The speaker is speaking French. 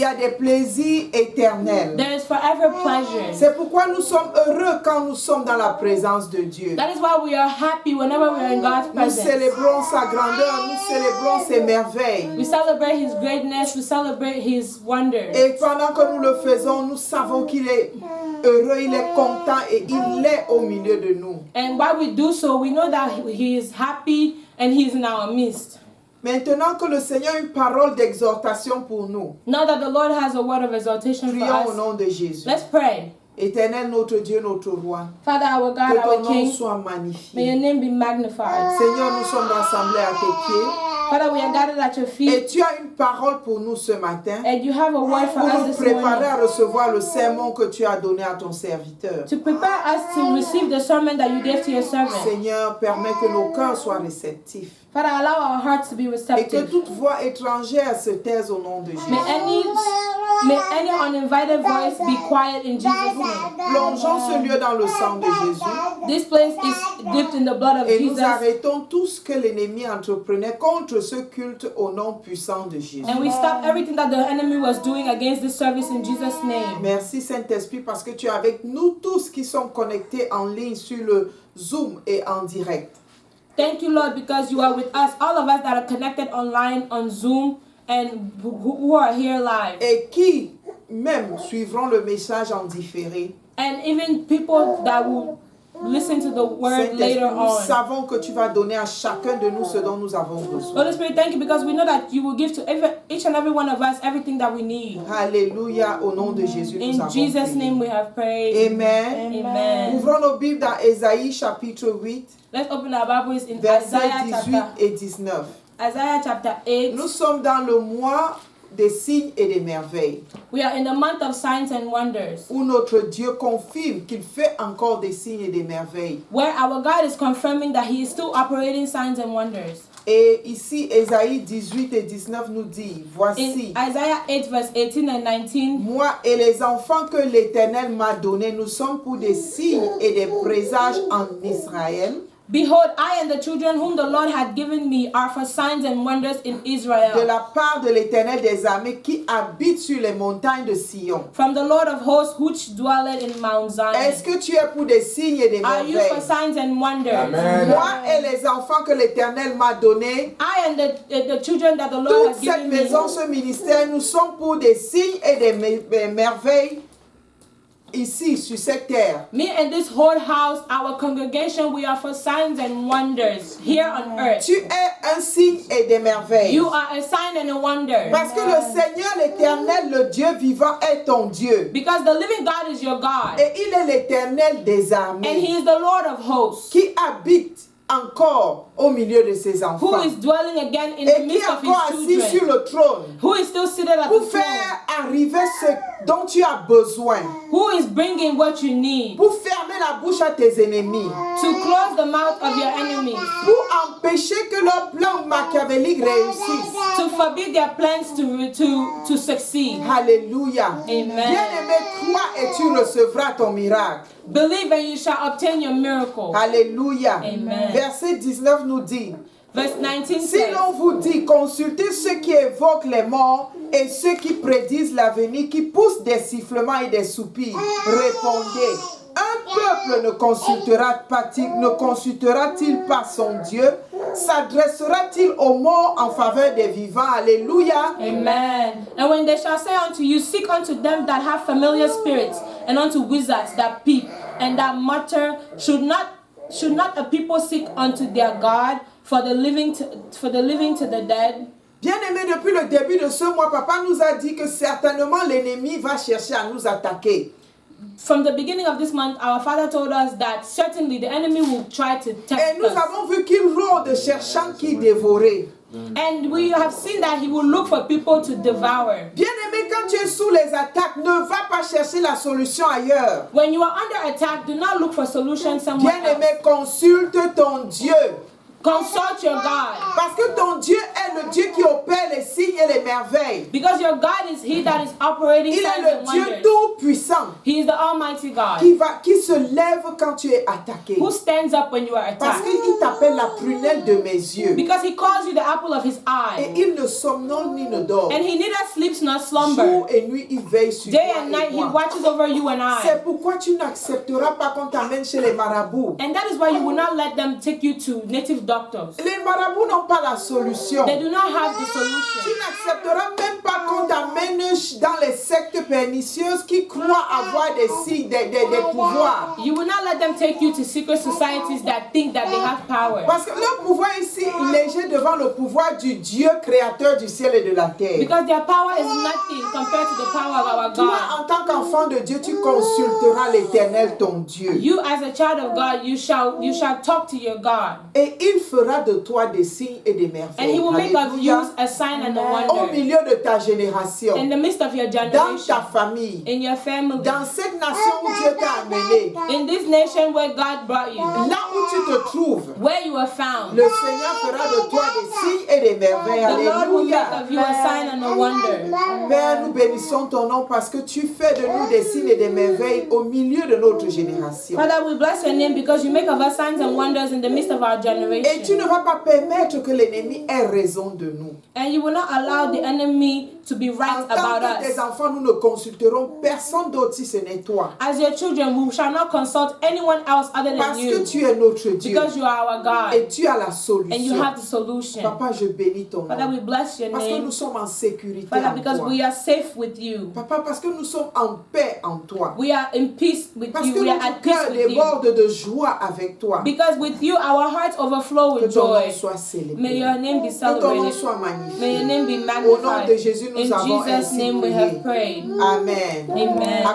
y a des plaisirs éternels. There is forever pleasure. C'est pourquoi nous sommes heureux quand nous sommes dans la présence de Dieu. That is why we are happy whenever we are in God's Nous presence. célébrons sa grandeur, nous célébrons ses merveilles. We celebrate His greatness, we celebrate His wonders. Et pendant que nous le faisons, nous savons qu'il est heureux, il est content et il est au milieu de nous. And while we do so, we know that He is happy and He is in our midst. Maintenant que le Seigneur a une parole d'exhortation pour nous, Now that the Lord has a word of exaltation for prions au us, nom de Jésus. let's pray. Éternel notre Dieu, notre roi, Father, our God, que our ton nom King, soit may magnifié. your name be magnified. Seigneur, nous sommes rassemblés à tes pieds Father, we are gathered at your et feet, tu as une parole pour nous ce matin and you have a word for pour us nous this préparer morning à recevoir le sermon que tu as donné à ton serviteur. to prepare us to receive the sermon that you gave to your servant. Seigneur, permets que nos cœurs soient réceptifs Father, allow our hearts to be et que receptive. toute voix étrangère se taise au nom de Jésus. May any uninvited voice be quiet in Jesus' name. Plongeons ce lieu dans le sang de Jésus This place is dipped in the blood of et nous Jesus, arrêtons tout ce que l'ennemi entreprenait contre ce culte au nom puissant de Jésus. and we stop everything that the enemy was doing against this service in Jesus' name. Merci Saint-Esprit parce que tu es avec nous tous qui sommes connectés en ligne sur le Zoom et en direct. Thank you, Lord, because you are with us, all of us that are connected online on Zoom and who are here live. Et qui même suivront le message en différé. And even people that will listen to the word later Saint-Esprit, nous on. savons que tu vas donner à chacun de nous ce dont nous avons besoin. Holy Spirit, thank you because we know that you will give to each and every one of us everything that we need. Alléluia, au nom de Jésus, nous In avons Jesus' prié. name we have prayed. Amen. Amen. Ouvrons nos Bibles dans Ésaïe chapitre 8, Let's open our Bibles in versets Isaiah 18 chapter, et 19. Isaiah chapter 8. Nous sommes dans le mois des signes et des merveilles, We are in the month of signs and wonders, où notre Dieu confirme qu'il fait encore des signes et des merveilles. where our God is confirming that He is still operating signs and wonders. Et ici, Ésaïe 18 et 19 nous dit, In voici, Isaiah 8 verse 18 and 19, moi et les enfants que l'Éternel m'a donnés, nous sommes pour des signes et des présages en Israël. behold, I and the children whom the Lord had given me are for signs and wonders in De Israel, la part de l'Éternel des armées qui habite sur les montagnes de Sion. from the Lord of hosts which dwelleth in Mount Zion. Est-ce que tu es pour des signes et des Are you merveilles? for signs and wonders? Amen. Moi et les enfants que l'Éternel m'a donnés, I and the children that the Lord toute has cette given me, maison, ce ministère, nous sommes pour des signes et des merveilles ici, sur cette terre. me and this whole house, our congregation, we are for signs and wonders here on earth. Tu es un signe et des merveilles. You are a sign and a wonder. Parce que le Seigneur, l'Éternel, le Dieu vivant, est ton Dieu. Because the living God is your God. Et il est l'Éternel des And He armées is the Lord of hosts, qui habite encore au milieu de ses who enfants. is dwelling again in the Et qui midst est of encore His assis sur children, le trône who is still seated at pour the throne, faire arriver ce dont tu as besoin. who is bringing what you need Pour fermer la bouche à tes ennemis. to close the mouth of your enemies, Pour empêcher que leur plan machiavélique réussisse. to forbid their plans to succeed. Alléluia. Amen. Bien-aimé, crois et tu recevras ton miracle. Believe and you shall obtain your miracle. Alléluia. Amen. Verset 19 nous dit, Verse 19 si says, l'on vous dit, consultez ceux qui évoquent les morts et ceux qui prédisent l'avenir, qui poussent des sifflements et des soupirs, répondez, un peuple ne consultera-t-il pas son Dieu? S'adressera-t-il aux morts en faveur des vivants? Alléluia. Amen. And when they shall say unto you, seek unto them that have familiar spirits, and unto wizards that peep, and that mutter, should not a people seek unto their God for the living to the dead? Bien-aimé, depuis le début de ce mois, papa nous a dit que certainement l'ennemi va chercher à nous attaquer. From the beginning of this month, our Father told us that certainly the enemy will try to Et test nous us. avons vu qu'il rôde cherchant qui dévorer. And we have seen that he will look for people to devour. Bien-aimé, quand tu es sous les attaques, ne va pas chercher la solution ailleurs. When you are under attack, do not look for solutions somewhere else. Bien-aimé, consulte ton Dieu. Consult your God. Parce que ton Dieu est le Dieu qui opère les signes et les merveilles. Because your God is He that is operating Il est signs le and Dieu wonders. tout-puissant He is the Almighty God qui se lève quand tu es attaqué. who stands up when you are Parce attacked. qu'il t'appelle la prunelle de mes yeux. Because He calls you the apple of His Et eye. il ne somnole ni ne dort. And He neither sleeps nor slumber. Jour et nuit, il veille sur Day toi and et night He moi. watches over you and I. C'est pourquoi tu n'accepteras pas qu'on t'amène chez les marabouts. And that is why you will not let them take you to native doctors. Les marabouts n'ont pas la solution. They do not have the Tu solution. n'accepteras même pas qu'on t'amène dans les sectes pernicieuses qui croient avoir des signes, des pouvoirs. You will not let them take you to secret societies that think that they have power. Parce que leur pouvoir ici est léger devant le pouvoir du Dieu créateur du ciel et de la terre. Because their power is nothing compared to the power of our Toi, God. en tant qu'enfant de Dieu, tu consulteras l'Éternel, ton Dieu. You as a child of God, you shall talk to your God. Et il fera de toi des signes et des And merveilles. He will make of you Alléluia. a sign and a Au wonder milieu de ta génération, in the midst of your dans generation, ta famille, in your family, dans cette nation où Dieu t'a amené, in this nation where God brought you, là où tu te trouves, where you are found. le Seigneur fera de toi des signes et des merveilles. The Lord will make Alléluia. of you a sign and a wonder. Père, nous bénissons ton nom parce que tu fais de nous des signes et des merveilles au milieu de notre génération. Father, we bless your name because you make of us signs and wonders in the midst of our Et tu generation. ne vas pas permettre que l'ennemi ait raison de nous. And you will not allow the enemy to be En right tant about que tes us. enfants, nous ne consulterons personne d'autre si ce n'est toi. As your children, we shall not consult anyone else other Parce than que you. tu es notre Dieu. Because you are our God. Et tu as la And you solution. have the solution. Papa, je bénis ton Father, we nom. bless your Parce que nous name. sommes en sécurité Father, en because toi. we are safe with you. Papa, parce que nous sommes en paix en toi. We are in peace with Parce you. que We are notre at peace cœur with you. déborde de joie avec toi. Because with you, our hearts overflow Que with ton nom joy. soit May célébré. your name be Que ton nom celebrated. soit May your magnifié. name be Au nom de magnified. Jésus, nous In avons Jesus' ainsi name we prié. have prayed. Amen. Amen.